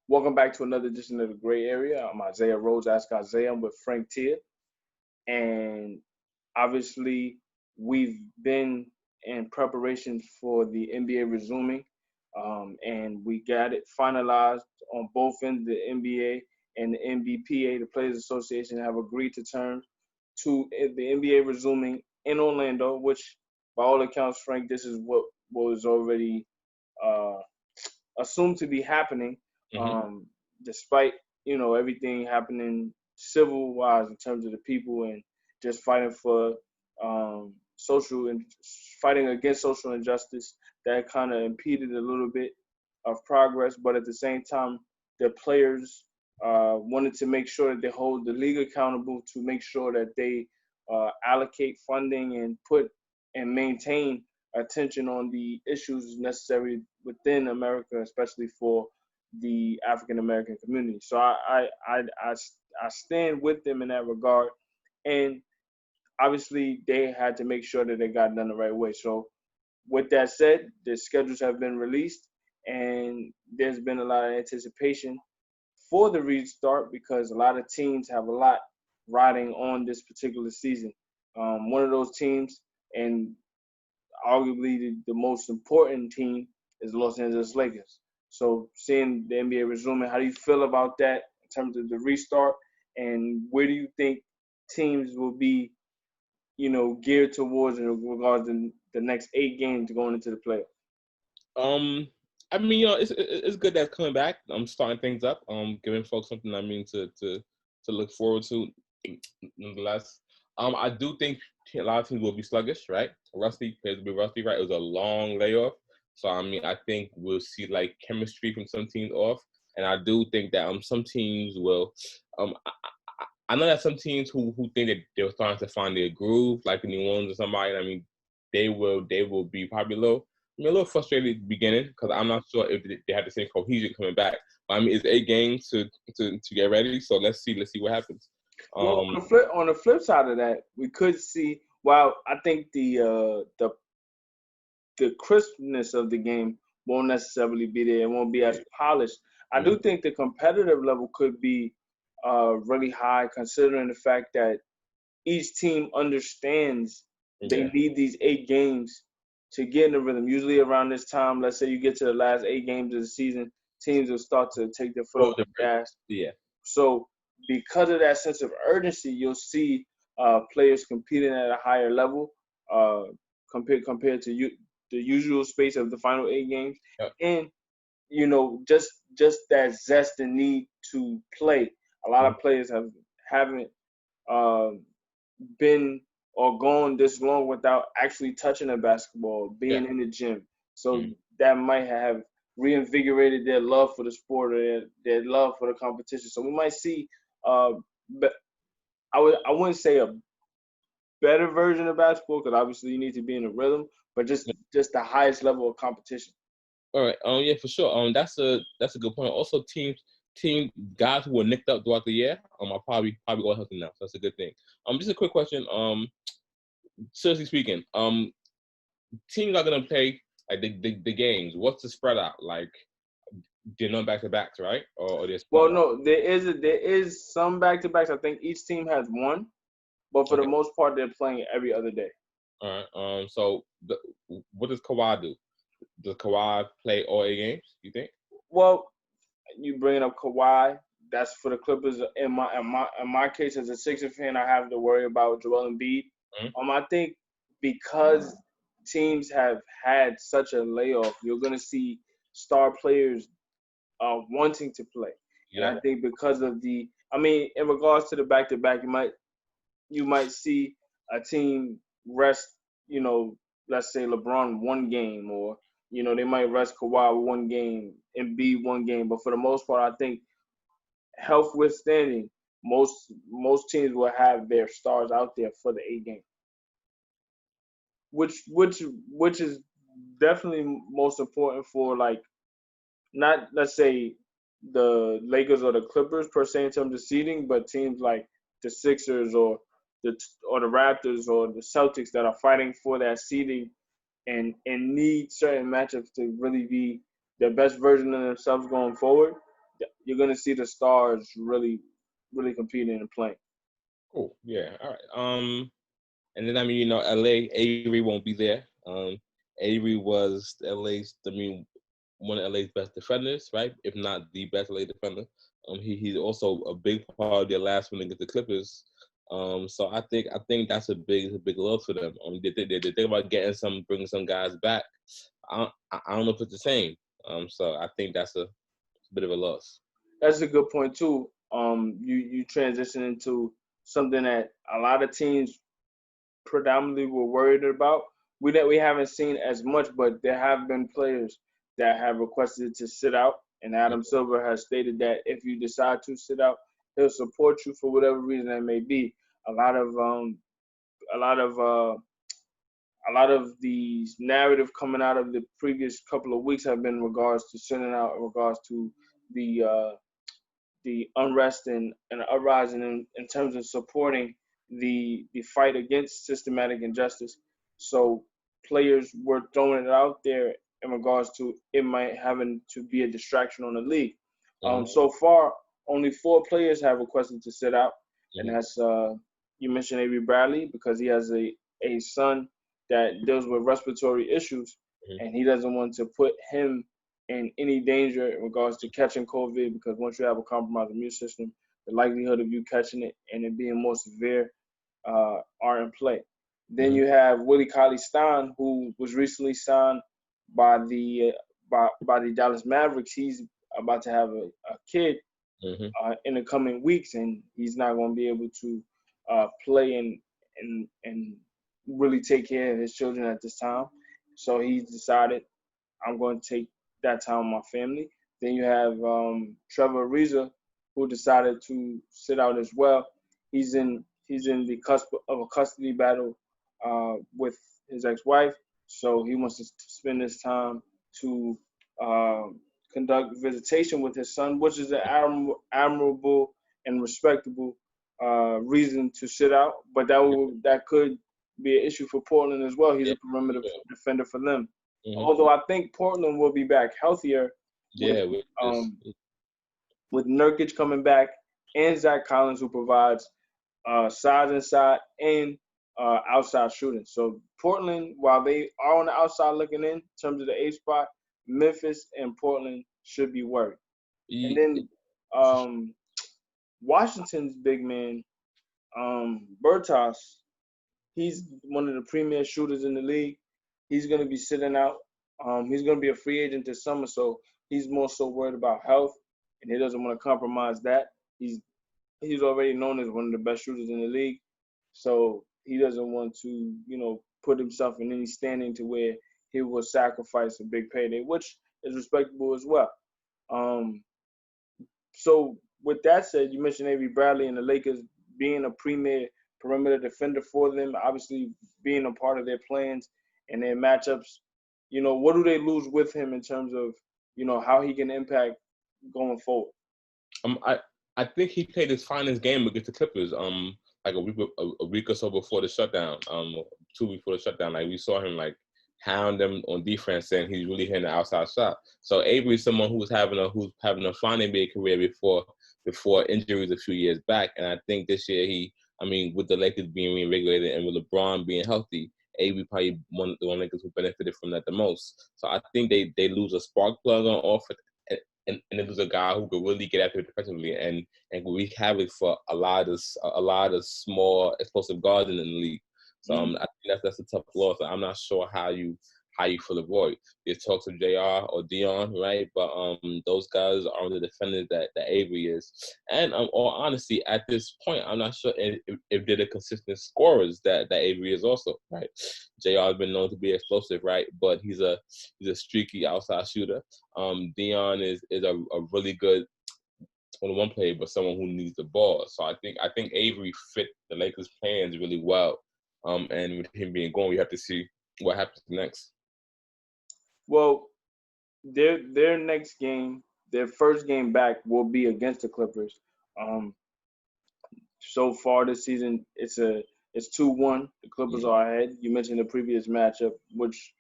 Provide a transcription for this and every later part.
Welcome back to another edition of the Gray Area. I'm Isaiah Rose, Ask Isaiah. I'm with Frank Tia. And obviously, we've been in preparation for the NBA resuming. And we got it finalized on both ends. The NBA and the NBPA, the Players Association, have agreed to terms to the NBA resuming in Orlando, which, by all accounts, Frank, this is what was already uh, assumed to be happening, Hmm. um, despite everything happening civil wise in terms of the people and just fighting for social and fighting against social injustice that kind of impeded a little bit of progress. But at the same time, the players wanted to make sure that they hold the league accountable to make sure that they allocate funding and put and maintain attention on the issues necessary within America, especially for the African American community. So I stand with them in that regard, and obviously they had to make sure that they got done the right way. So with that said, the schedules have been released, and there's been a lot of anticipation for the restart because a lot of teams have a lot riding on this particular season. One of those teams, and arguably the most important team is the Los Angeles Lakers. So seeing the NBA resuming, how do you feel about that in terms of the restart, and where do you think teams will be, geared towards in regards to the next 8 games going into the playoffs? Um, I mean, it's good that's coming back. I'm starting things up. Giving folks something. To look forward to. Nonetheless, I do think a lot of teams will be sluggish, right? Rusty, players will be rusty, right? It was a long layoff, so I mean, I think we'll see like chemistry from some teams off, and I do think that some teams will. I know that some teams who think that they're starting to find their groove, like the New Orleans or somebody. I mean, they will be probably a little frustrated at the beginning because I'm not sure if they have the same cohesion coming back. But I mean, it's 8 games to get ready, so let's see what happens. Well, Um, on the flip side of that, we could see. While I think the crispness of the game won't necessarily be there. It won't be as polished. I mhm, do think the competitive level could be really high, considering the fact that each team understands they yeah, need these 8 games to get in the rhythm. Usually around this time, let's say you get to the last 8 games of the season, teams will start to take their foot oh, off the gas. yeah, So because of that sense of urgency, you'll see players competing at a higher level uh, compared to the usual space of the final 8 games, yeah, and just that zest and need to play. A lot mhm, of players haven't uh, been or gone this long without actually touching a basketball, yeah, being in the gym. So mhm, that might have reinvigorated their love for the sport or their love for the competition. So we might see, but I wouldn't say a better version of basketball because obviously you need to be in a rhythm, but yeah. just the highest level of competition. All right. Yeah, for sure. That's a good point. Also, team guys who were nicked up throughout the year. I'll probably go help them now. So that's a good thing. Just a quick question. Seriously speaking, teams are gonna play like the games. What's the spread out like? They're not back to backs, right? Or they're spread Well, out. no, there is some back to backs. I think each team has one, but for the Okay. most part, they're playing every other day. All right. So what does Kawhi do? Does Kawhi play all 8 games? You think? Well, you bringing up Kawhi. That's for the Clippers. In my case, as a Sixers fan, I have to worry about Joel Embiid. Mhm. I think because teams have had such a layoff, you're gonna see star players wanting to play, and Yeah. I think because of in regards to the back to back, you might see a team rest, you know, let's say LeBron 1 game, or they might rest Kawhi 1 game and be 1 game. But for the most part, I think health withstanding, most teams will have their stars out there for the 8 game, which is definitely most important for, like, not, let's say, the Lakers or the Clippers per se in terms of seeding, but teams like the Sixers the the Raptors or the Celtics that are fighting for that seeding and need certain matchups to really be their best version of themselves going forward. you're gonna see the stars really, really competing and playing. Cool. Yeah. All right. And then LA Avery won't be there. Avery was one of LA's best defenders, right? If not the best LA defender. He's also a big part of their last win against the Clippers. So I think that's a big loss for them. They think about bringing some guys back. I don't know if it's the same. So I think that's a bit of a loss. That's a good point too. You transition into something that a lot of teams predominantly were worried about. We haven't seen as much, but there have been players that have requested to sit out, and Adam Silver has stated that if you decide to sit out, he'll support you for whatever reason that may be. A lot of the narrative coming out of the previous couple of weeks have been in regards to sitting out, in regards to the unrest and uprising in terms of supporting the fight against systematic injustice. So players were throwing it out there in regards to it might having to be a distraction on the league. So far, only 4 players have requested to sit out, and that's you mentioned Avery Bradley because he has a son that deals with respiratory issues, and he doesn't want to put him in any danger in regards to catching COVID, because once you have a compromised immune system, the likelihood of you catching it and it being more severe are in play. Then you have Willie Cauley-Stein, who was recently signed by the Dallas Mavericks. He's about to have a kid in the coming weeks, and he's not going to be able to play and really take care of his children at this time. So he's decided, I'm going to take that time with my family. Then you have Trevor Ariza, who decided to sit out as well. He's in the cusp of a custody battle with his ex-wife, so he wants to spend this time to conduct visitation with his son, which is an admirable and respectable reason to sit out. But that could be an issue for Portland as well. He's a perimeter defender for them. Although I think Portland will be back healthier with Nurkic coming back and Zach Collins, who provides size inside and outside shooting. So Portland, while they are on the outside looking in terms of the 8th spot, Memphis and Portland should be worried. And then Washington's big man, Bertas, he's one of the premier shooters in the league. He's going to be sitting out. He's going to be a free agent this summer, so he's more so worried about health, and he doesn't want to compromise that. He's already known as one of the best shooters in the league, so he doesn't want to, put himself in any standing to where he will sacrifice a big payday, which is respectable as well. So with that said, you mentioned Avery Bradley and the Lakers being a premier perimeter defender for them, obviously being a part of their plans and their matchups. What do they lose with him in terms of, how he can impact going forward? I think he played his finest game against the Clippers. Like a week or so before the shutdown. 2 weeks before the shutdown, like we saw him like hound them on defense, and he's really hitting the outside shot. So Avery is someone who's having a fine NBA career before injuries a few years back, and I think this year with the Lakers being reinvigorated and with LeBron being healthy, Avery probably one of the Lakers who benefited from that the most. So I think they lose a spark plug on offense, and they lose a guy who could really get after it defensively and wreak havoc for a lot of small explosive guards in the league. So I think that's a tough loss. I'm not sure how you fill a void. There's talks of JR or Dion, right? But those guys are the defenders that Avery is. And all honesty, at this point, I'm not sure if they're the consistent scorers that Avery is also, right? JR has been known to be explosive, right? But he's a streaky outside shooter. Dion is a really good one player, but someone who needs the ball. So I think Avery fit the Lakers' plans really well. And with him being gone, we have to see what happens next. Well, their next game, their first game back, will be against the Clippers. So far this season, it's 2-1. The Clippers are ahead. You mentioned the previous matchup, which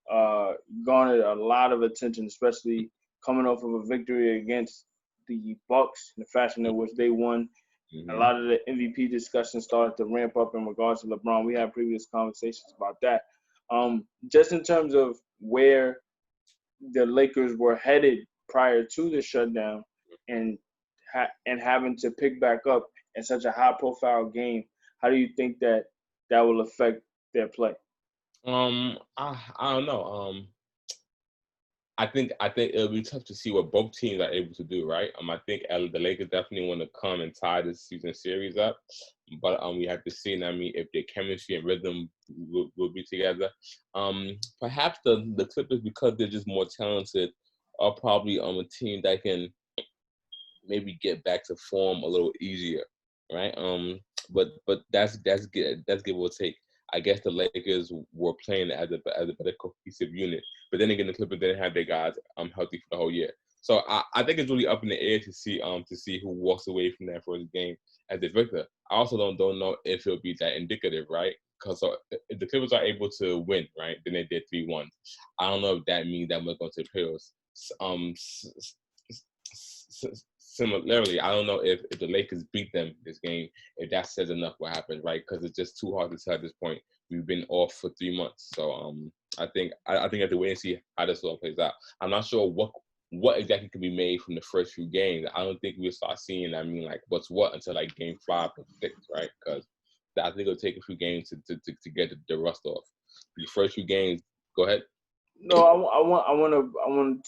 garnered a lot of attention, especially coming off of a victory against the Bucks, the fashion in which they won. A lot of the MVP discussion started to ramp up in regards to LeBron. We had previous conversations about that. Just in terms of where the Lakers were headed prior to the shutdown, and having to pick back up in such a high-profile game, how do you think that will affect their play? I don't know. I think it'll be tough to see what both teams are able to do, right? I think the Lakers definitely want to come and tie this season series up, but we have to see. If their chemistry and rhythm will be together. Perhaps the Clippers, because they're just more talented, are probably a team that can maybe get back to form a little easier, right? But that's give or take. I guess the Lakers were playing as a better cohesive unit, but then again, the Clippers didn't have their guys healthy for the whole year. So I think it's really up in the air to see who walks away from that first game as the victor. I also don't know if it'll be that indicative, right? Because if the Clippers are able to win, right, then they did 3-1. I don't know if that means that we're going to the playoffs. Similarly, I don't know if the Lakers beat them this game, if that says enough what happened, right? Because it's just too hard to tell at this point. We've been off for 3 months, so I think I have to wait and see how this all plays out. I'm not sure what exactly can be made from the first few games. I don't think we'll start seeing what's what until game 5 or 6, right? Because I think it'll take a few games to get the rust off. The first few games, go ahead. No, I want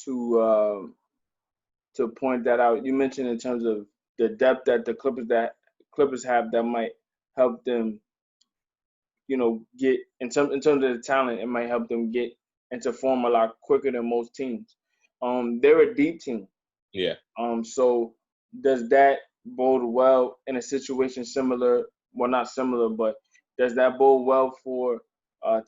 to point that out. You mentioned in terms of the depth that the Clippers have that might help them, get in terms of the talent. It might help them get into form a lot quicker than most teams. They're a deep team. Yeah. So does that bode well in a situation similar? Well, not similar, but does that bode well for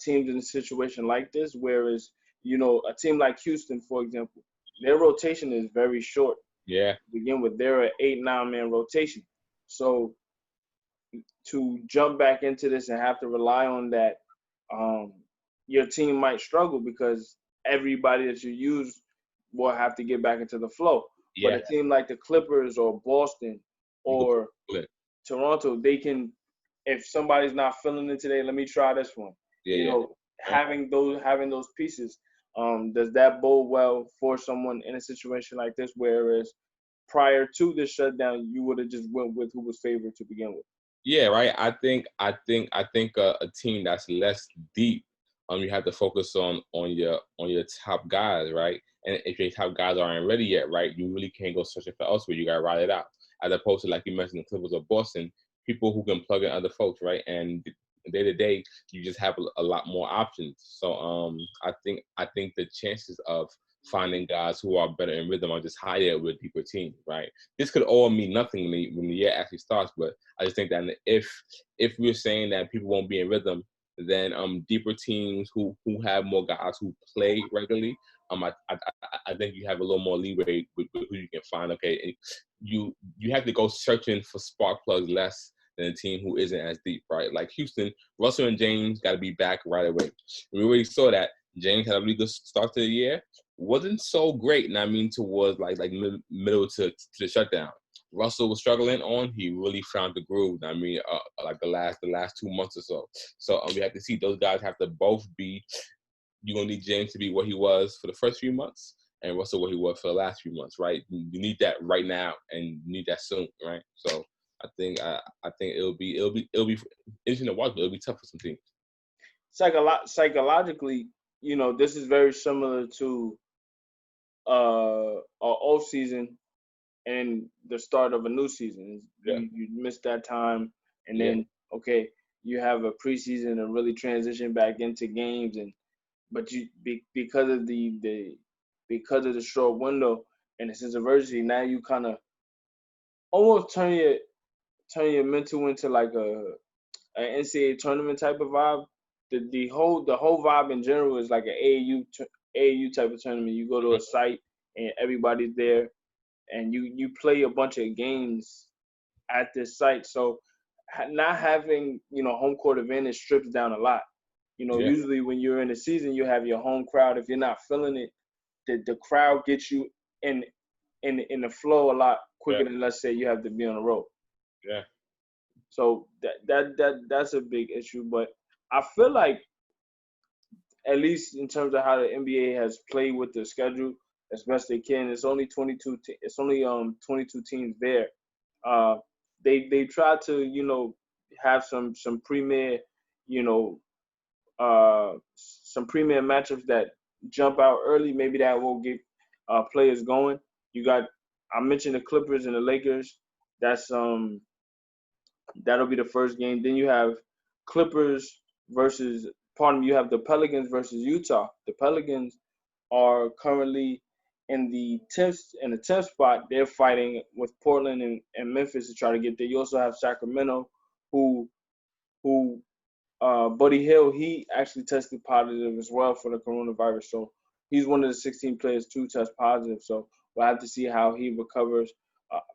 teams in a situation like this? Whereas, a team like Houston, for example, their rotation is very short. Yeah. To begin with, they're an 8-9 man rotation. So to jump back into this and have to rely on that, your team might struggle because everybody that you use will have to get back into the flow. Yeah. But a team like the Clippers or Boston or Toronto, they can, if somebody's not feeling it today, let me try this one. Having those pieces, does that bode well for someone in a situation like this? Whereas prior to the shutdown, you would have just went with who was favored to begin with. Yeah, right. I think a team that's less deep, you have to focus on your top guys, right? And if your top guys aren't ready yet, right, you really can't go searching for elsewhere. You gotta ride it out. As opposed to, like you mentioned, the Clippers or Boston, people who can plug in other folks, right? And day to day, you just have a lot more options. So I think the chances of finding guys who are better in rhythm are just higher with deeper teams, right? This could all mean nothing when the year actually starts, but I just think that if we're saying that people won't be in rhythm, then deeper teams who have more guys who play regularly, I think you have a little more leeway with who you can find. Okay, and you have to go searching for spark plugs less than a team who isn't as deep, right? Like Houston, Russell and James got to be back right away. And we already saw that James had a really good start to the year. Wasn't so great, and I mean towards like middle to the shutdown. Russell was struggling on. He really found the groove. I mean, like the last 2 months or so. So we have to see those guys have to both be. You're gonna need James to be what he was for the first few months, and Russell what he was for the last few months, right? You need that right now, and you need that soon, right? So I think it'll be interesting to watch, but it'll be tough for some teams. Psychologically, this is very similar to our off season and the start of a new season. Yeah. You miss that time, and then okay, you have a preseason and really transition back into games, but you because of the short window and the sense of urgency, now you kind of almost turn your mental into like an NCAA tournament type of vibe. The whole vibe in general is like an AAU type of tournament. You go to a site and everybody's there, and you play a bunch of games at this site. So not having home court advantage strips down a lot. Usually when you're in the season, you have your home crowd. If you're not feeling it, the crowd gets you in in the flow a lot quicker Yeah. than, let's say, you have to be on the road. Yeah. So that's a big issue. But I feel like, at least in terms of how the NBA has played with the schedule as best they can, it's only 22. It's only 22 teams there. Uh, they try to, have some premier, you know some premier matchups that jump out early. Maybe that will get players going. You got, I mentioned the Clippers and the Lakers. That's that'll be the first game. Then you have Clippers versus, pardon me, you have the Pelicans versus Utah. The Pelicans are currently in the tenth spot. They're fighting with Portland and Memphis to try to get there. You also have Sacramento, who who Buddy Hill, he actually tested positive as well for the coronavirus. So he's one of the 16 players to test positive. So we'll have to see how he recovers.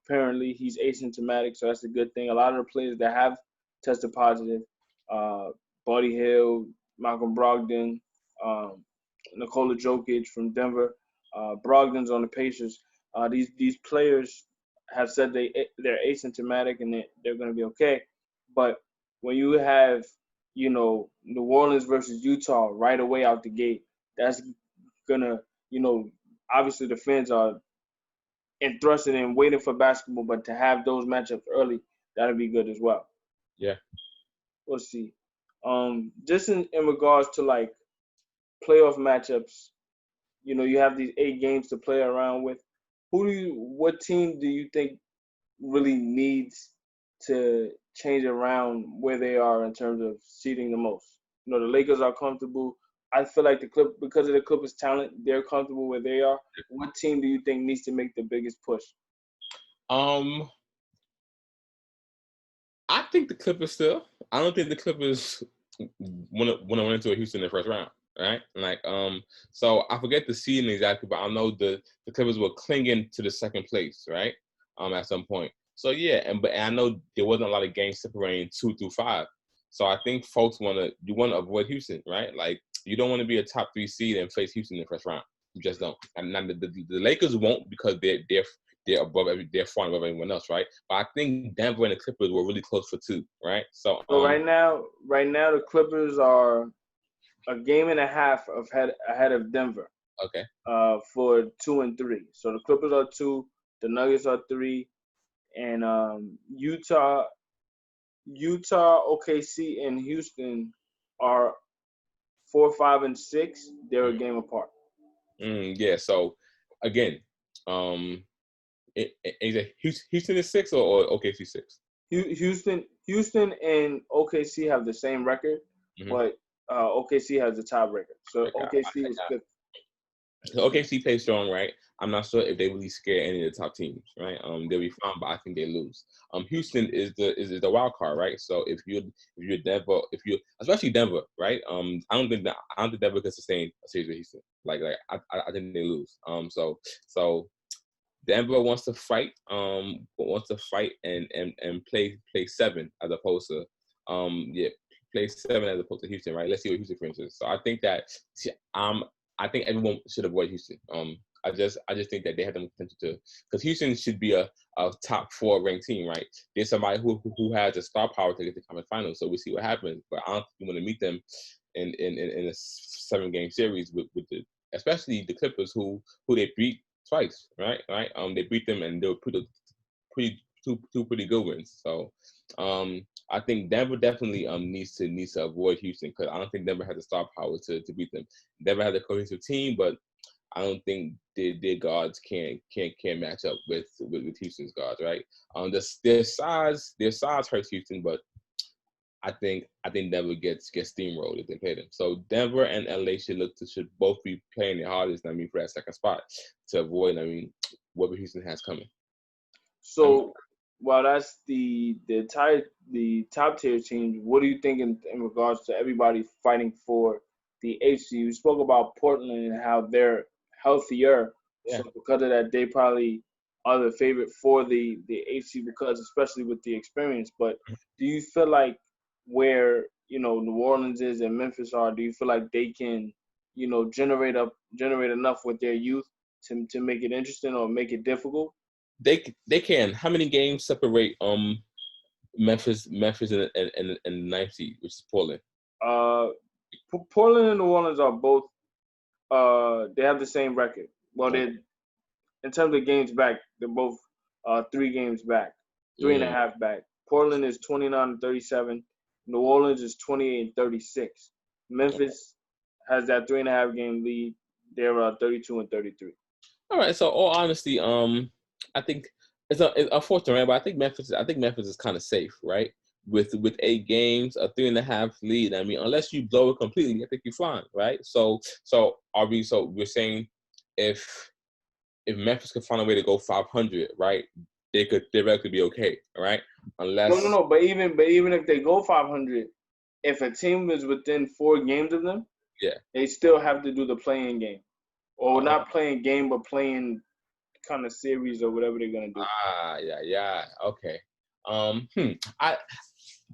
Apparently, he's asymptomatic, so that's a good thing. A lot of the players that have tested positive, uh, Buddy Hill, Malcolm Brogdon, um, Nikola Jokic from Denver, Brogdon's on the Pacers. These players have said they're asymptomatic and they're going to be okay. But when you have, New Orleans versus Utah right away out the gate, that's gonna, obviously the fans are entrusted in waiting for basketball, but to have those matchups early, that'll be good as well. Yeah. We'll see. Just in regards to like playoff matchups, you have these 8 games to play around with. What team do you think really needs to change around where they are in terms of seeding the most? The Lakers are comfortable. I feel like because of the Clippers' talent, they're comfortable where they are. What team do you think needs to make the biggest push? Um, I think the Clippers still. I don't think the Clippers want to win into a Houston in the first round, right? Like, so I forget the seeding exactly, but I know the Clippers were clinging to the second place, right? At some point. So yeah, and I know there wasn't a lot of games separating 2 through 5. So I think folks want to avoid Houston, right? Like, you don't want to be a top 3 seed and face Houston in the first round. You just don't. And the Lakers won't, because they're they're far above everyone else, right? But I think Denver and the Clippers were really close for 2, right? So So right now the Clippers are a game and a half ahead of Denver. Okay. For 2 and 3. So the Clippers are 2, the Nuggets are 3, and Utah, OKC, and Houston are 4, 5, and 6. They're a game apart. Yeah. So again, is it Houston is 6 or OKC 6? Houston and OKC have the same record, but OKC has the tiebreaker. So OKC is 5th. So OKC plays strong, right? I'm not sure if they really scare any of the top teams, right? They'll be fine, but I think they lose. Houston is the wild card, right? So if you're Denver, especially Denver, right? I don't think Denver can sustain a series with Houston. I think they lose. So Denver wants to fight, and play 7 as opposed to play 7 as opposed to Houston, right? Let's see what Houston, for instance. So I think that I think everyone should avoid Houston. I just think that they have the potential to, because Houston should be a top 4 ranked team, right? There's somebody who has the star power to get to the conference finals, so we see what happens. But I don't think you want to meet them in a 7-game series with especially the Clippers, who they beat twice, right? They beat them, and they were two pretty good wins. So I think Denver definitely needs to avoid Houston, because I don't think Denver has the star power to beat them. Denver has a cohesive team, but I don't think their guards can match up with Houston's guards, right? Their size hurts Houston, but I think Denver gets steamrolled if they play them. So Denver and LA should both be playing their hardest, for that second spot, to avoid, whatever Houston has coming. So while that's the top tier teams, what do you think in regards to everybody fighting for the HC? You spoke about Portland and how they're healthier. Yeah. So because of that, they probably are the favorite for the HC, because especially with the experience. But do you feel like where New Orleans is and Memphis are, do you feel like they can generate enough with their youth to make it interesting or make it difficult? They can. How many games separate Memphis in the ninth seed, which is Portland? Portland and New Orleans are both. They have the same record. Well, they in terms of games back, they're both 3 games back, 3.5 back. Portland is 29-37. New Orleans is 28-36. Memphis has that 3.5 game lead. They're 32-33. All right. So, all honesty, I think it's unfortunate, right? But I think Memphis is kind of safe, right? With 8 games, a 3.5 lead. I mean, unless you blow it completely, I think you're fine, right? So we're saying if Memphis could find a way to go 500, right? They could theoretically be okay, right? Unless No. But even if they go 500, if a team is within 4 games of them, they still have to do the playing game, or not playing game, but playing kind of series or whatever they're gonna do. Okay.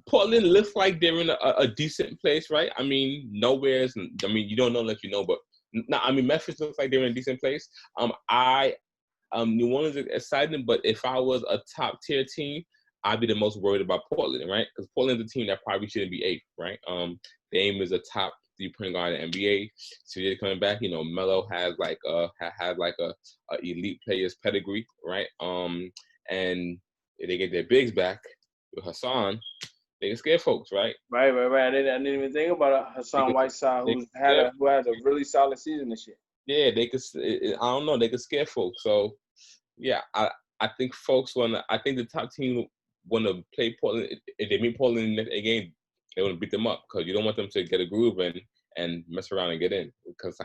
Portland looks like they're in a decent place, right? I mean, nowhere's. I mean, you don't know unless you know, but no. I mean, Memphis looks like they're in a decent place. New Orleans is exciting, but if I was a top tier team, I'd be the most worried about Portland, right? Because Portland's a team that probably shouldn't be 8th, right? Dame is a top 3-point guard in the NBA. So they're coming back. You know, Melo has like a elite player's pedigree, right? And if they get their bigs back with Hassan, they can scare folks, right? Right. I didn't even think about Hassan Whiteside, who had a really solid season this year. Yeah, they could. I don't know. They could scare folks. So, yeah, I think folks want to. I think the top team want to play Portland. If they meet Portland in a game, they want to beat them up because you don't want them to get a groove and mess around and get in. Because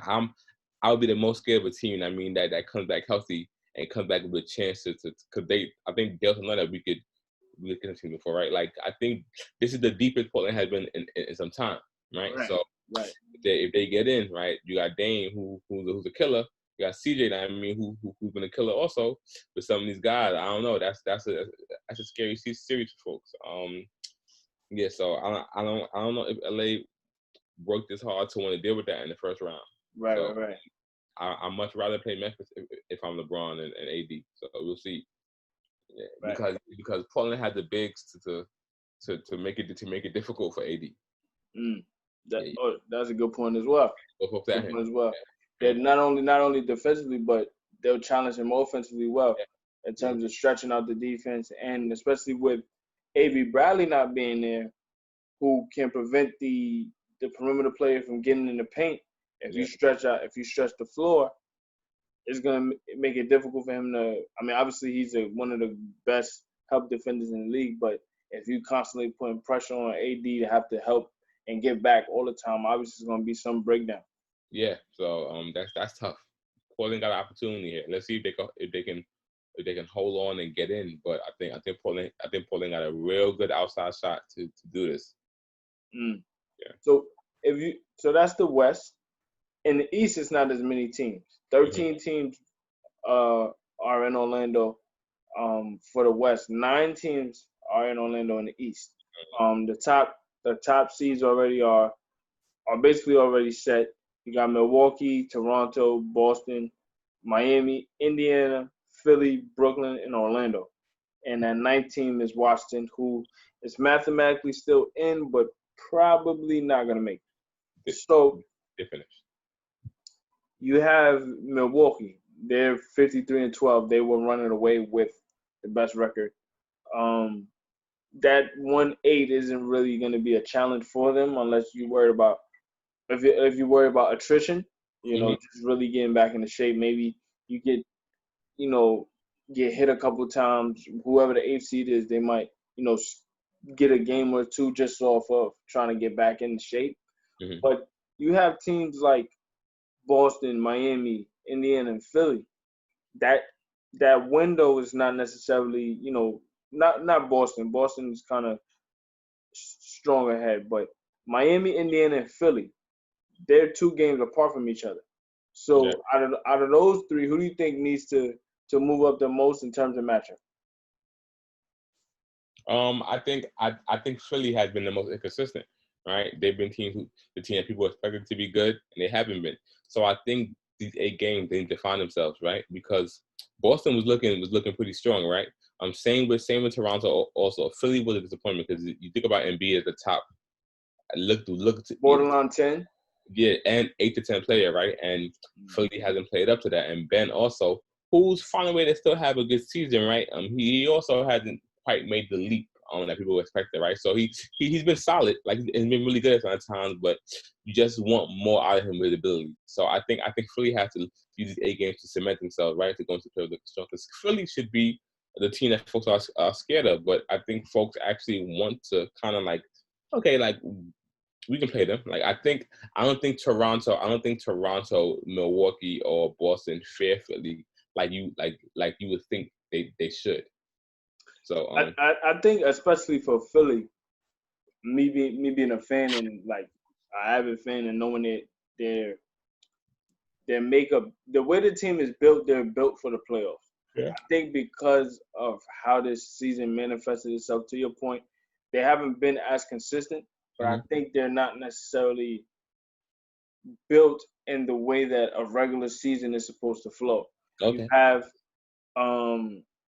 I would be the most scared of a team. I mean that comes back healthy and comes back with a chance to because I think they'll know that we could continue before, right? Like I think this is the deepest Portland has been in some time, right? So if they get in, right, you got Dame who's a killer. You got CJ, I mean, who's been a killer also. But some of these guys, I don't know. That's a scary series for folks. Yeah. So I don't know if LA worked this hard to want to deal with that in the first round. Right. I'd much rather play Memphis if I'm LeBron and AD. So we'll see. Yeah, because Portland had the bigs to make it difficult for AD. That's a good point as well. They're not only defensively, but they'll challenge him offensively well in terms of stretching out the defense, and especially with A.B. Bradley not being there, who can prevent the perimeter player from getting in the paint. If you stretch the floor, it's gonna make it difficult for him to. I mean, obviously he's one of the best help defenders in the league, but if you constantly putting pressure on AD to have to help and get back all the time, obviously it's gonna be some breakdown. Yeah, so that's tough. Portland got an opportunity here. Let's see if they can hold on and get in. But I think Portland got a real good outside shot to do this. Yeah. So that's the West. In the East, it's not as many teams. 13 teams are in Orlando for the West. 9 teams are in Orlando in the East. The top seeds already are basically already set. You got Milwaukee, Toronto, Boston, Miami, Indiana, Philly, Brooklyn, and Orlando. And that 9th team is Washington, who is mathematically still in, but probably not going to make it. So they finished. You have Milwaukee. They're 53-12. They were running away with the best record. That 1-8 isn't really going to be a challenge for them unless you worry about if you worry about attrition. Just really getting back into shape. Maybe you get hit a couple times. Whoever the 8th seed is, they might get a game or two just off of trying to get back into shape. But you have teams like Boston, Miami, Indiana, and Philly. That window is not necessarily, not Boston. Boston is kind of strong ahead, but Miami, Indiana, and Philly, they're 2 games apart from each other. So out of those 3, who do you think needs to move up the most in terms of matchup? I think Philly has been the most inconsistent. Right, they've been the team that people expected to be good, and they haven't been. So I think these 8 games, they need to find themselves, right? Because Boston was looking pretty strong, right? Same with Toronto also. Philly was a disappointment because you think about Embiid at the top. Look to Borderline 10. Yeah, and 8 to 10 player, right? And Philly hasn't played up to that. And Ben also, who's finding a way to still have a good season, right? He also hasn't quite made the leap that people expected, right? So he's been solid, like he's been really good at times, but you just want more out of him with ability. So I think Philly has to use these 8 games to cement themselves, right? To go into play with the strong. Because Philly should be the team that folks are scared of, but I think folks actually want to kind of like, okay, like we can play them. Like I don't think Toronto, Milwaukee, or Boston fare Philly like you would think they should. So I think especially for Philly, me being a fan and like an avid fan and knowing that their makeup, the way the team is built, they're built for the playoffs. Yeah. I think because of how this season manifested itself, to your point, they haven't been as consistent, but I think they're not necessarily built in the way that a regular season is supposed to flow. Okay. You have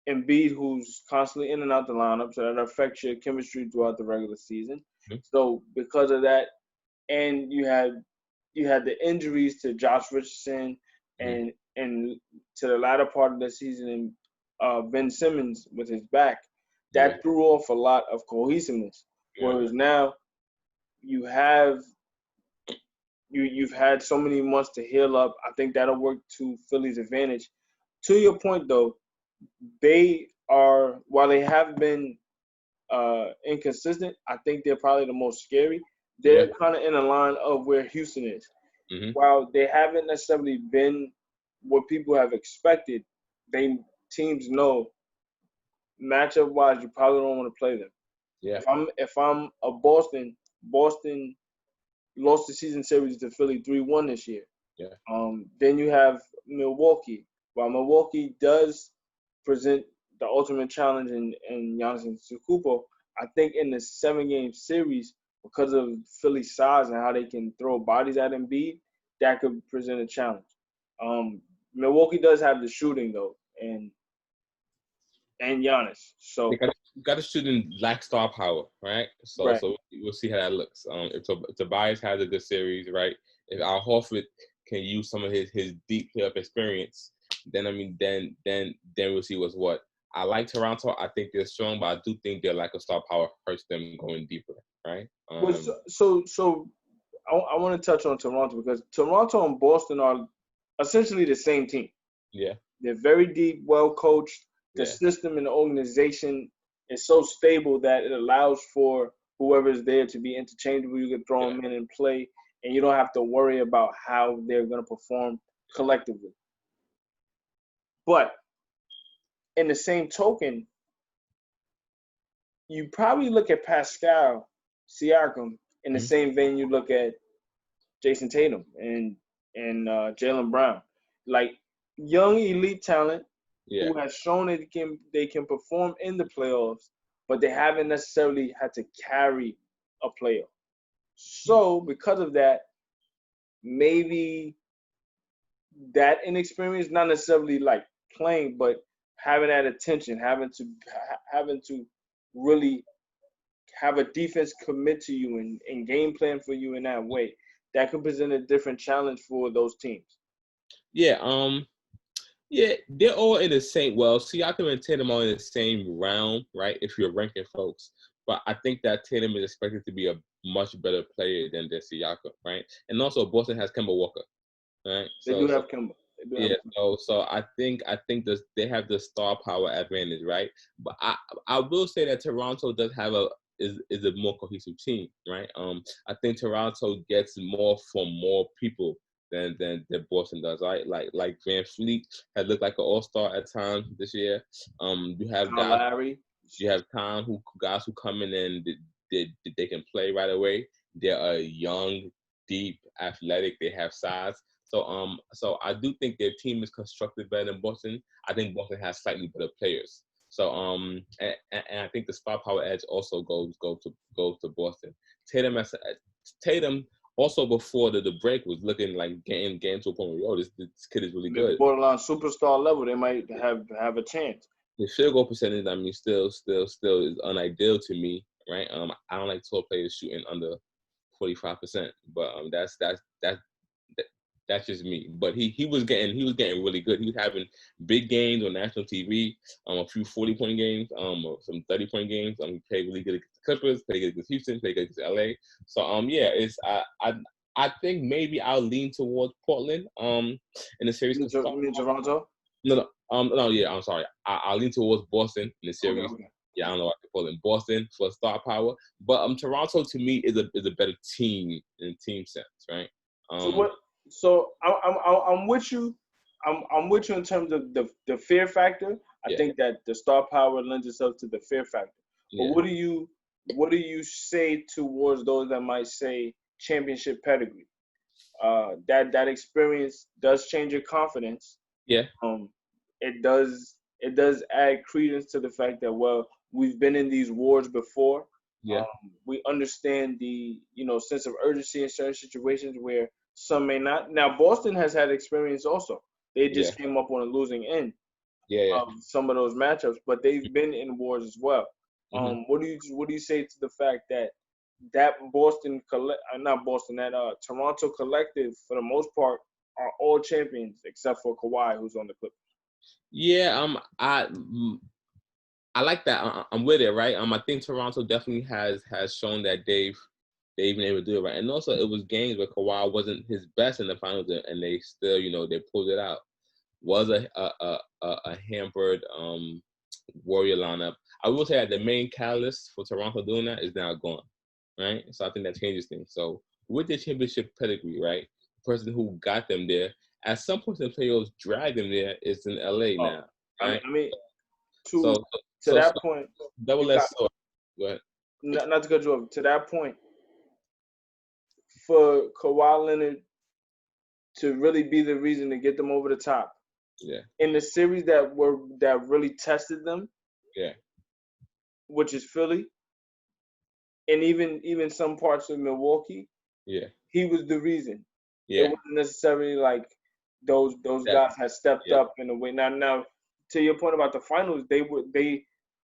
Embiid, who's constantly in and out the lineup, so that affects your chemistry throughout the regular season. So because of that, and you had the injuries to Josh Richardson and to the latter part of the season, Ben Simmons with his back, that threw off a lot of cohesiveness. Whereas now you've had so many months to heal up. I think that'll work to Philly's advantage. To your point, though, they are, while they have been inconsistent, I think they're probably the most scary. They're kind of in a line of where Houston is. While they haven't necessarily been what people have expected, teams know matchup wise you probably don't want to play them. Yeah. If I'm a Boston lost the season series to Philly 3-1 this year. Yeah. Then you have Milwaukee. While Milwaukee does present the ultimate challenge in Giannis Antetokounmpo, I think in the 7-game series, because of Philly's size and how they can throw bodies at Embiid, that could present a challenge. Milwaukee does have the shooting though, and Giannis. So they got to shoot in lack star power, right? So right. So we'll see how that looks. If Tobias has a good series, right? If Al Horford can use some of his deep playoff experience, then we'll see what's what. I like Toronto. I think they're strong, but I do think their lack of star power hurts them going deeper, right? So I want to touch on Toronto because Toronto and Boston are essentially the same team. Yeah. They're very deep, well coached. The system and the organization is so stable that it allows for whoever is there to be interchangeable. You can throw them in and play, and you don't have to worry about how they're going to perform collectively. But in the same token, you probably look at Pascal Siakam in the same vein you look at Jason Tatum and Jaylen Brown, like young elite talent who has shown they can perform in the playoffs, but they haven't necessarily had to carry a playoff. So because of that, maybe that inexperience, not necessarily like playing, but having that attention, having to really have a defense commit to you and game plan for you in that way, that could present a different challenge for those teams. Yeah, they're all in the same. Well, Siakam and Tatum are in the same round, right? If you're ranking folks, but I think that Tatum is expected to be a much better player than Siakam, right? And also, Boston has Kemba Walker, right? They do have Kemba. So I think they have the star power advantage, right? But I will say that Toronto does have is a more cohesive team, right? I think Toronto gets more from more people than Boston does, right? Like Van Fleet has looked like an all-star at times this year. You have guys, Larry. You have guys who come in and they can play right away. They're young, deep, athletic. They have size. So I do think their team is constructed better than Boston. I think Boston has slightly better players. So and I think the star power edge also goes to Boston. Tatum also before the break was looking like getting to a point where, oh, this kid is really good. Borderline superstar level, they might have a chance. The field goal percentage, I mean, still is unideal to me, right? I don't like tall players shooting under 45%, but that's just me. But he was getting really good. He was having big games on national TV, a few 40-point games, some 30-point games. He played really good against the Clippers, played good against Houston, played good against LA. So yeah, it's I think maybe I'll lean towards Portland in the series. You mean Toronto? No, yeah, I'm sorry. I'll lean towards Boston in the series. Okay. Yeah, I don't know what to call it. Boston for star power, but Toronto to me is a better team in team sense, right? So I'm with you. I'm with you in terms of the fear factor. I think that the star power lends itself to the fear factor. But what do you say towards those that might say championship pedigree? That experience does change your confidence. Yeah. It does add credence to the fact that, well, we've been in these wars before. Yeah. We understand the sense of urgency in certain situations where some may not. Now, Boston has had experience also. They just came up on a losing end of some of those matchups, but they've been in wars as well. What do you say to the fact that Toronto collective, for the most part, are all champions except for Kawhi, who's on the Clippers? Yeah, I like that. I'm with it, right? I think Toronto definitely has shown that they've been able to do it, right? And also, it was games where Kawhi wasn't his best in the finals, and they still, they pulled it out. Was a hampered Warrior lineup. I will say that the main catalyst for Toronto doing that is now gone, right? So I think that changes things. So with the championship pedigree, right, the person who got them there, at some point in the playoffs, dragged them there is in LA now. Right? I mean, to that point, double-edged sword. Go ahead. Not to cut you off. To that point, for Kawhi Leonard to really be the reason to get them over the top. Yeah. In the series that really tested them. Yeah. Which is Philly, and even some parts of Milwaukee. Yeah. He was the reason. Yeah. It wasn't necessarily like those guys had stepped up in a way. Now, to your point about the finals, they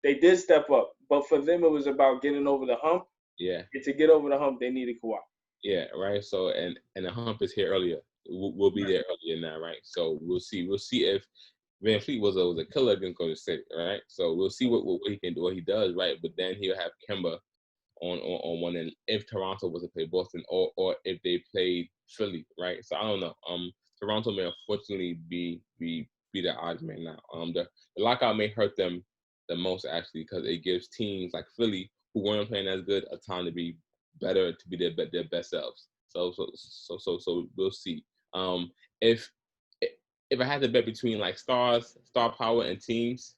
did step up, but for them it was about getting over the hump. Yeah. And to get over the hump, they needed Kawhi. Yeah. Right. So and the hump is here earlier. We'll be there earlier now, right? So we'll see. We'll see if Van Fleet was a killer against Golden State, right? So we'll see what he can do, what he does, right? But then he'll have Kemba on one end if Toronto was to play Boston or if they played Philly, right? So I don't know. Toronto may unfortunately be the odds man now. The lockout may hurt them the most actually because it gives teams like Philly who weren't playing as good a time to be better, to be their best selves. So we'll see. If I had to bet between like star power and teams,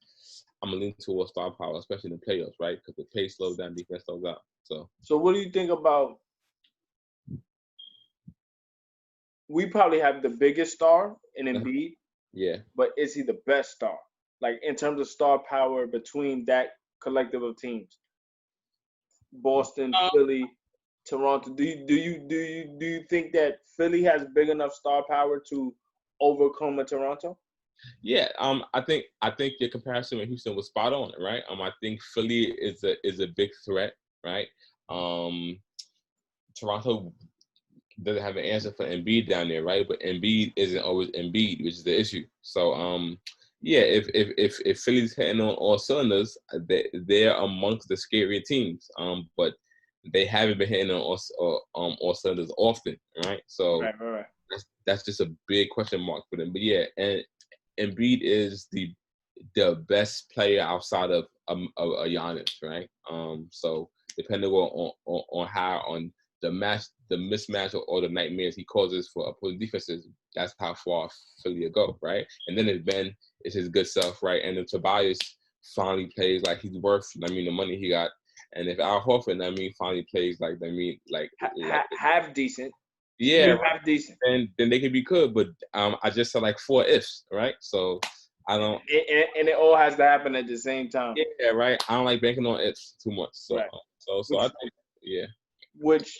I'm gonna lean towards star power, especially in the playoffs, right? Because the pace slows down, defense slows out. So what do you think about? We probably have the biggest star in Embiid. Yeah. But is he the best star? Like in terms of star power between that collective of teams, Boston, Philly, Toronto. Do you think that Philly has big enough star power to overcome a Toronto? Yeah, I think your comparison with Houston was spot on, right? I think Philly is a big threat, right? Toronto doesn't have an answer for Embiid down there, right? But Embiid isn't always Embiid, which is the issue. So yeah, if Philly's hitting on all cylinders, they're amongst the scarier teams. But they haven't been hitting on all cylinders often, right? So right. That's just a big question mark for them. But yeah, and Embiid is the best player outside of a Giannis, right? So depending on how on the mismatch or the nightmares he causes for opposing defenses, that's how far Philly will go, right? And then Ben is his good self, right? And if Tobias finally plays like he's worth, the money he got, and if Al Horford, finally plays like half decent. Yeah, half decent. And then they could be good, but I just said like 4 ifs, right? So I don't. And it all has to happen at the same time. Yeah, right. I don't like banking on ifs too much. So right. so I think yeah. Which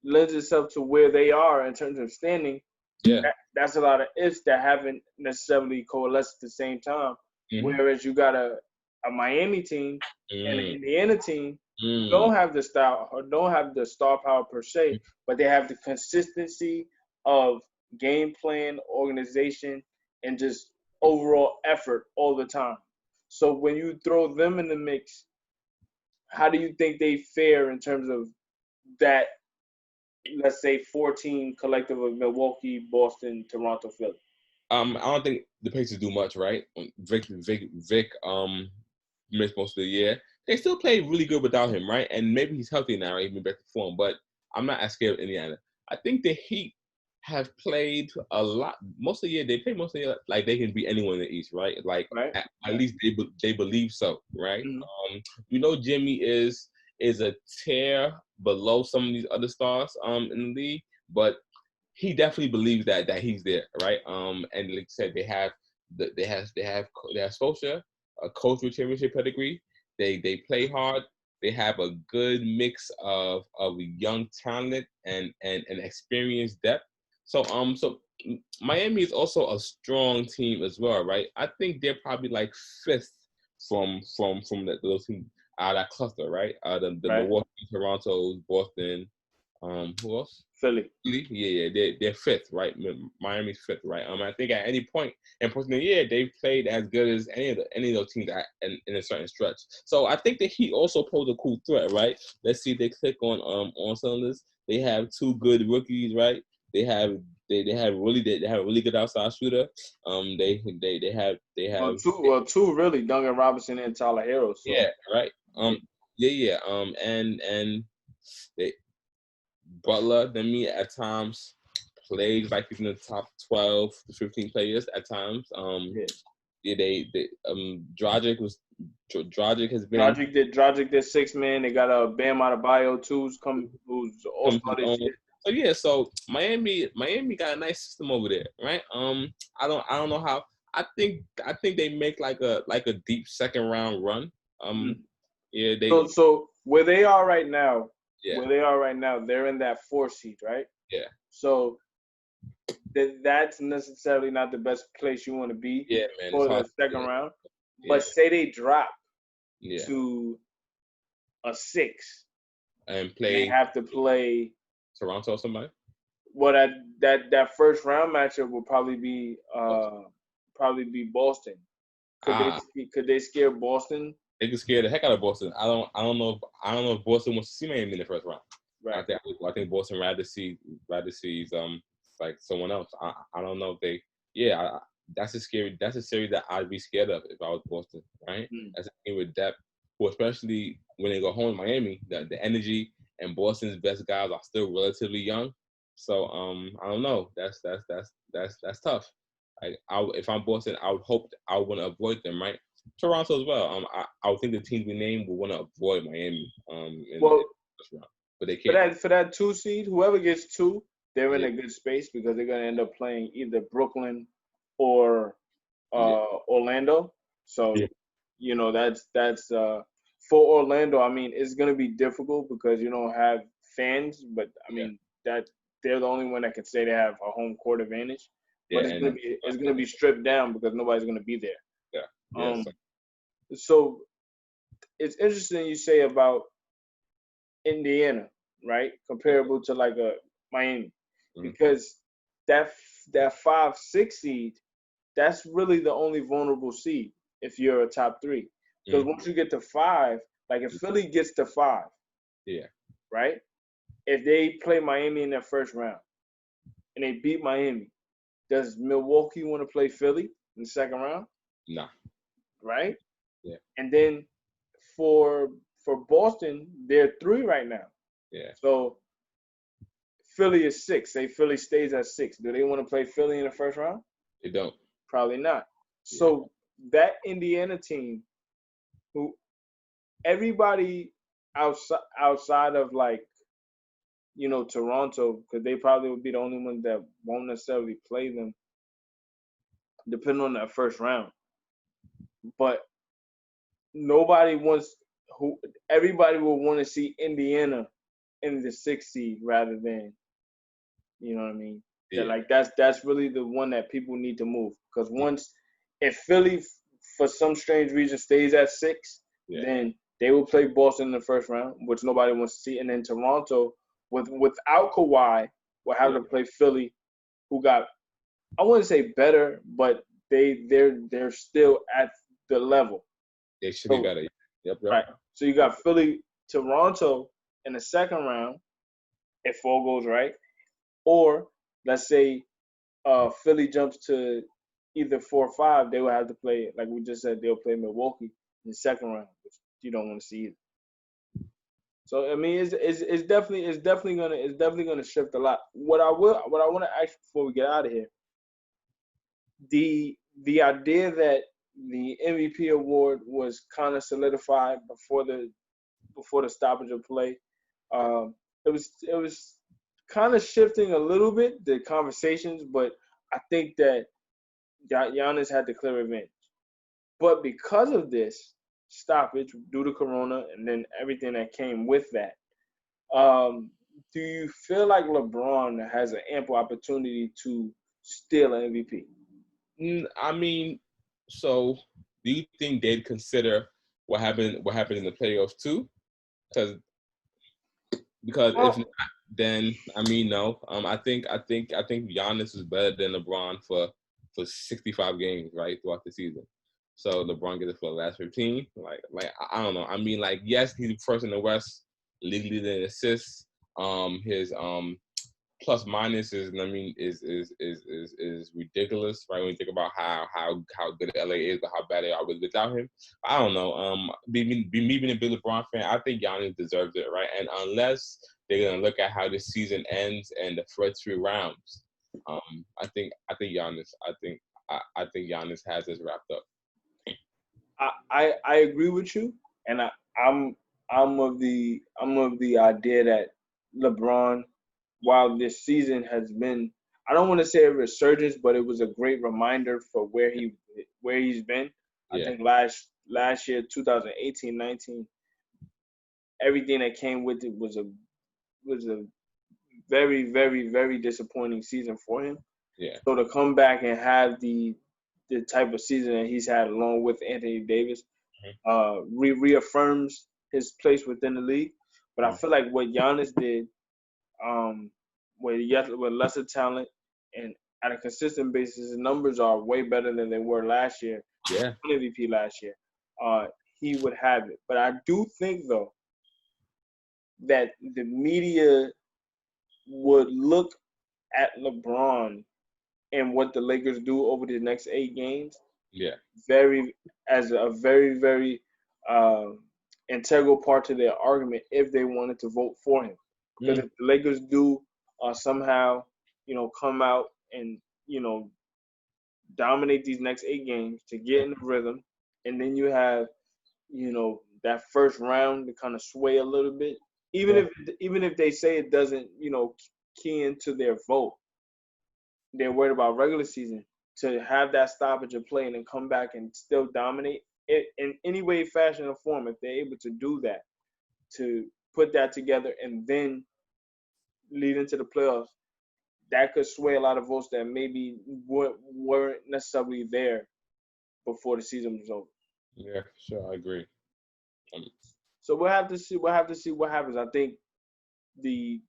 lends itself to where they are in terms of standing. Yeah. That's a lot of ifs that haven't necessarily coalesced at the same time. Whereas you got a Miami team and an Indiana team who don't have the style or don't have the star power per se, but they have the consistency of game plan, organization, and just overall effort all the time. So when you throw them in the mix, how do you think they fare in terms of that, let's say, 14 collective of Milwaukee, Boston, Toronto, Philly? I don't think the Pacers do much, right? Vic missed most of the year. They still play really good without him, right? And maybe he's healthy now, right? He's back to form. But I'm not as scared of Indiana. I think the Heat have played a lot. Most of the year, they play most of the year like they can beat anyone in the East, right? Like at least they believe so, right? Jimmy is a tier below some of these other stars in the league, but he definitely believes that he's there, right? And like I said, they have Spoelstra, a coach with championship pedigree. They play hard. They have a good mix of young talent and experienced depth. So Miami is also a strong team as well, right? I think they're probably like fifth from those teams out of that cluster, right? The Milwaukee, Toronto, Boston, who else? Philly. Yeah, they're fifth, right? Miami's fifth, right? I think at any point in the year they've played as good as any of those teams in a certain stretch. So I think the Heat also pose a cool threat, right? Let's see if they click on cylinders. They have two good rookies, right? They have a really good outside shooter. They have two really, Duncan Robinson and Tyler Herro. So. Yeah, right. And they Butler, at times plays like he's in the top 12 to 15 players at times. Dragic has been. Dragic did 6 man. They got a Bam Adebayo who's all-star this year. So Miami got a nice system over there, right? I don't know how. I think they make like a deep second round run. So where they are right now. Yeah. Where they are right now, they're in that 4 seed, right? Yeah. So that's necessarily not the best place you want to be for the second round. Yeah. But say they drop to a 6 and they have to play Toronto or somebody. Well, that first round matchup will probably be Boston. Could they scare Boston? They could scare the heck out of Boston. I don't know if Boston wants to see Miami in the first round. Right. I think Boston rather see like someone else. I don't know if they. Yeah, that's a series that I'd be scared of if I was Boston. Right. That's a team with depth, especially when they go home in Miami. The energy and Boston's best guys are still relatively young. So I don't know. That's tough. If I'm Boston, I would want to avoid them. Right. Toronto as well. I would think the teams we named would want to avoid Miami. But they can't. For that 2 seed, whoever gets 2, they're in a good space because they're gonna end up playing either Brooklyn or Orlando. So that's for Orlando. I mean, it's gonna be difficult because you don't have fans, but I mean that they're the only one that can say they have a home court advantage. But it's gonna be stripped down because nobody's gonna be there. So it's interesting you say about Indiana, right? Comparable to like a Miami, because that 5-6 seed, that's really the only vulnerable seed if you're a top 3. Because once you get to 5, like if Philly gets to 5, right? If they play Miami in their first round and they beat Miami, does Milwaukee want to play Philly in the second round? No. Right? Yeah. And then for Boston, they're 3 right now. Yeah. So Philly is 6. Say Philly stays at 6. Do they want to play Philly in the first round? They don't. Probably not. Yeah. So that Indiana team, who everybody outside of like, Toronto, because they probably would be the only ones that won't necessarily play them, depending on that first round. But everybody will want to see Indiana in the 6th seed rather than, you know what I mean? Yeah. That like that's really the one that people need to move, because once if Philly for some strange reason stays at 6, then they will play Boston in the first round, which nobody wants to see, and then Toronto without Kawhi will have to play Philly, who got, I wouldn't say better, but they're still at the level. They should be better. Yep. Right. So you got Philly, Toronto in the second round, if all goes right, or let's say Philly jumps to either 4 or 5, they will have to play, like we just said, they'll play Milwaukee in the second round, which you don't want to see either. So I mean, it's definitely gonna shift a lot. What I want to ask before we get out of here, the idea that the MVP award was kind of solidified before the stoppage of play, it was kind of shifting a little bit the conversations, but I think that Giannis had the clear advantage. But because of this stoppage due to Corona and then everything that came with that, do you feel like LeBron has an ample opportunity to steal an MVP? I mean, so do you think they'd consider what happened in the playoffs too? Because if not, then I mean no. I think Giannis is better than LeBron for 65 games right throughout the season. So LeBron gets it for the last 15. Like I don't know. I mean, like, yes, he's first in the West, league leader in assists. His plus minus is ridiculous, right? When you think about how good LA is, but how bad they are without him. I don't know. Me being a big LeBron fan, I think Giannis deserves it, right? And unless they're gonna look at how this season ends and the first 3 rounds, I think Giannis. I think Giannis has this wrapped up. I agree with you, and I'm of the idea that LeBron, while this season has been, I don't want to say a resurgence, but it was a great reminder for where he's been. I think last year, 2018-19, everything that came with it was a very, very, very disappointing season for him. Yeah. So to come back and have the type of season that he's had along with Anthony Davis, reaffirms his place within the league. But I feel like what Giannis did, with lesser talent and at a consistent basis, his numbers are way better than they were last year. Yeah. MVP last year. He would have it. But I do think, though, that the media would look at LeBron and what the Lakers do over the next 8 games, as a very, very integral part to their argument if they wanted to vote for him. Because if the Lakers do somehow, come out and, dominate these next 8 games to get in the rhythm, and then you have, that first round to kind of sway a little bit, even if they say it doesn't, key into their vote, they're worried about regular season, to have that stoppage of play and then come back and still dominate it in any way, fashion, or form. If they're able to do that, to put that together and then lead into the playoffs, that could sway a lot of votes that maybe weren't necessarily there before the season was over. Yeah, sure, I agree. So we'll have to see what happens. I think the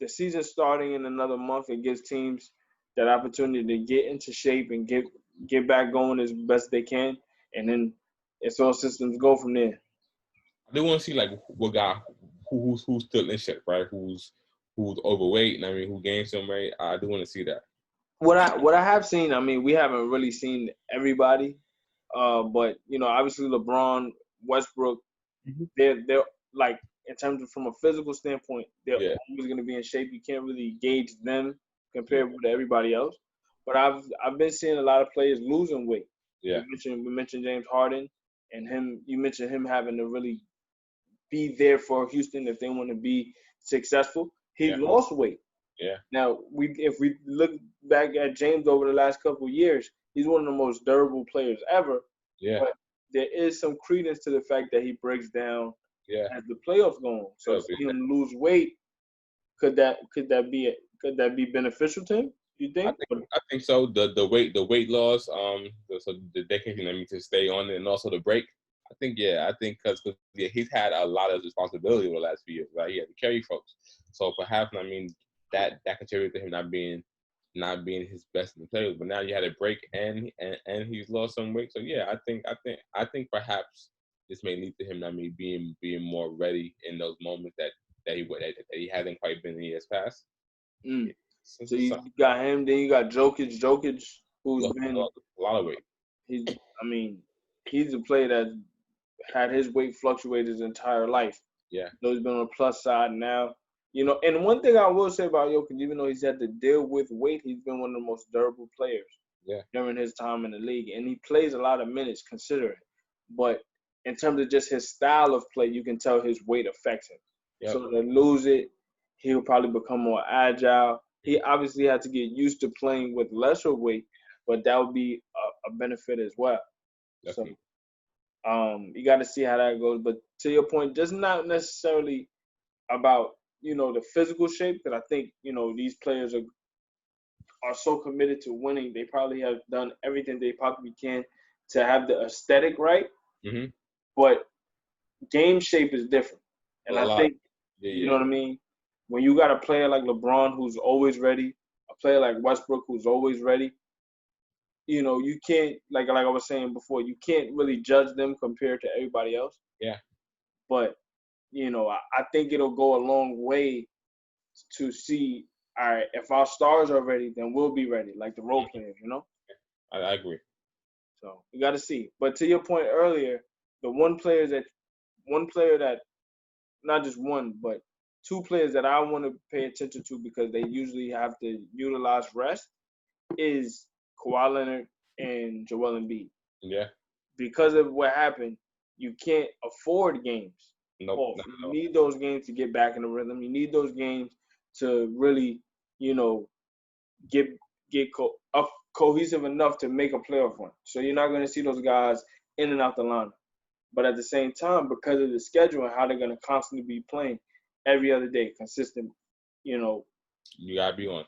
season starting in another month, it gives teams that opportunity to get into shape and get back going as best they can, and then it's all systems go from there. I do want to see like what guy who's still in shape, right? Who's overweight, and I mean who gained some weight. I do want to see that. What I have seen, I mean, we haven't really seen everybody, but obviously LeBron, Westbrook, they're like, in terms of from a physical standpoint, they're always going to be in shape. You can't really gauge them compared with everybody else. But I've been seeing a lot of players losing weight. Yeah. We mentioned James Harden, and him. You mentioned him having to really be there for Houston if they want to be successful. He lost weight. Yeah. Now, if we look back at James over the last couple of years, he's one of the most durable players ever. Yeah. But there is some credence to the fact that he breaks down Yeah. as the playoffs go on. So seeing him lose weight, could that be beneficial to him? You think? I think so. The weight loss, so the dedication, I mean, to stay on it, and also the break. I think because he's had a lot of responsibility over the last few years, right? He had to carry folks, so perhaps I mean that contributed to him not being his best in the players. But now you had a break, and he's lost some weight. So yeah, I think perhaps this may lead to him, I mean, being more ready in those moments that he hasn't quite been in years past. Mm. So you got him, then you got Jokic, who's been a lot of weight. He's a player that had his weight fluctuate his entire life. Yeah. So he's been on the plus side now. And one thing I will say about Jokic, even though he's had to deal with weight, he's been one of the most durable players during his time in the league. And he plays a lot of minutes considering. But in terms of just his style of play, you can tell his weight affects him. Yep. So to lose it, he'll probably become more agile. He obviously had to get used to playing with lesser weight, but that would be a benefit as well. Definitely. So you got to see how that goes. But to your point, just not necessarily about, the physical shape, because I think, these players are so committed to winning. They probably have done everything they possibly can to have the aesthetic right. Mm-hmm. But game shape is different. And I think, you know what I mean? When you got a player like LeBron who's always ready, a player like Westbrook who's always ready, you can't, like I was saying before, you can't really judge them compared to everybody else. Yeah. But, I think it'll go a long way to see, all right, if our stars are ready, then we'll be ready, like the role players, I agree. So you got to see. But to your point earlier, the one player that, not just one, but two players that I want to pay attention to because they usually have to utilize rest is Kawhi Leonard and Joel Embiid. Yeah. Because of what happened, you can't afford games. Nope. You need those games to get back in the rhythm. You need those games to really, get cohesive enough to make a playoff run. So you're not going to see those guys in and out the lineup. But at the same time, because of the schedule and how they're going to constantly be playing every other day, consistent, you got to be on.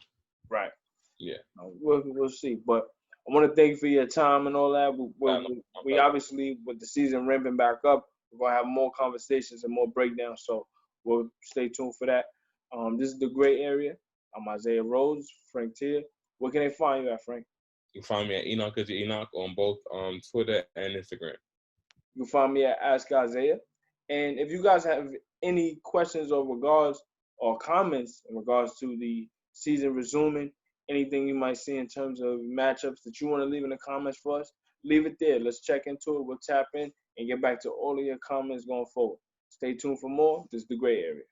Right. Yeah. We'll see. But I want to thank you for your time and all that. We obviously, with the season ramping back up, we're going to have more conversations and more breakdowns. So we'll stay tuned for that. This is the GrAE area. I'm Isaiah Rose, Frank Tier. Where can they find you at, Frank? You can find me at Enoch on both Twitter and Instagram. You can find me at Ask Isaiah. And if you guys have any questions or regards or comments in regards to the season resuming, anything you might see in terms of matchups that you want to leave in the comments for us, leave it there. Let's check into it. We'll tap in and get back to all of your comments going forward. Stay tuned for more. This is the GrAE area.